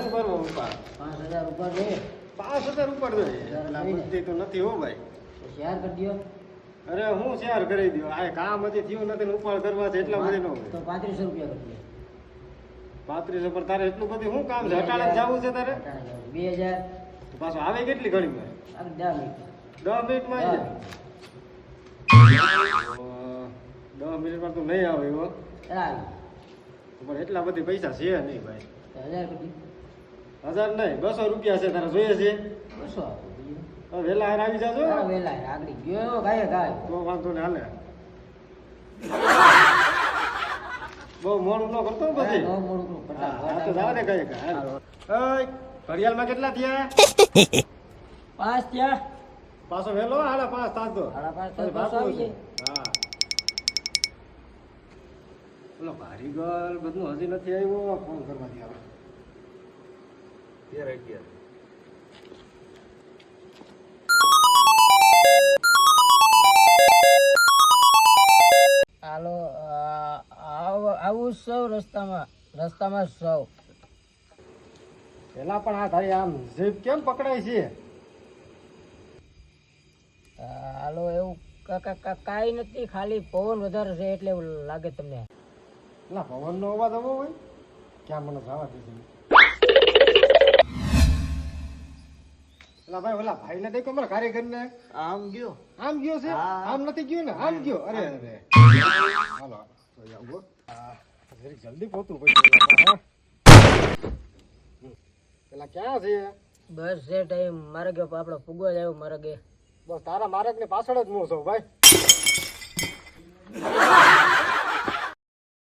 શું કરવું ઉપર 5000 ઉપર દે 5000 ઉપર દે એટલા બુદ્ધિ તો નથી હો ભાઈ શેર કરી દો અરે હું શેર કરી દઉં આ કામ હજી થયું નથી ને ઉપાડ કરવા છે એટલા બધી ન હોય તો 3500 રૂપિયા કરી દે 3500 પર તારે એટલું બધું શું કામ છે હટાડે જવું છે તારે 2000 તો પાછું આવે કેટલી ઘડી માં આ 10 મિનિટ 10 મિનિટમાં આવી જાય 10 મિનિટમાં તો નહીં આવે એવો ચાલ પણ એટલા બધી પૈસા છે નહીં ભાઈ 1000 કરી 1000 નહીં 200 રૂપિયા છે તારે જોઈએ છે 200 આપો બીજું હવે વહેલા હારે આવી જાજો હા વેલા આગળ ગયો ગાય ગાય તો વાંધો ને હાલે બહુ મોડું ન કરતો ને પછી નો મોડું કરું હા તો જવા દે કઈ ઘડિયાળમાં કેટલા થયા 5 ત્યાં પાછો વહેલો 5:30 તાસ દો 5:30 પછી તો ભાગવું આવી છે. જાય હા ઓલો ભારી ગલ બધું હજી નથી આવ્યો ફોન કરવાથી આવે 11 હાલો આવું સૌ રસ્તામાં સૌ પેલા પણ આ તારી આમ જીભ કેમ પકડાય છે હાલો એવું કાંઈ નથી ખાલી પવન વધારે છે એટલે એવું લાગે તમને પેલા પવનનો અવાજ આવો હોય ક્યાં મને જવા દેશે પેલા ભાઈ ઓલા ભાઈ ને દેખો મારા કારીગરને આમ ગયો આમ ગયો છે હા. આમ નથી ગયો ને આમ ગયો અરે અરે હાલો તો આવો જરી જલ્દી પહોંચવું પડશે પેલા ક્યાં છે બસ છે ટાઈમ મારે કે આપણો ફુગો જ આવ્યો મારે કે બસ તારા માર્ગ ને પાછળ જ હું છું ભાઈ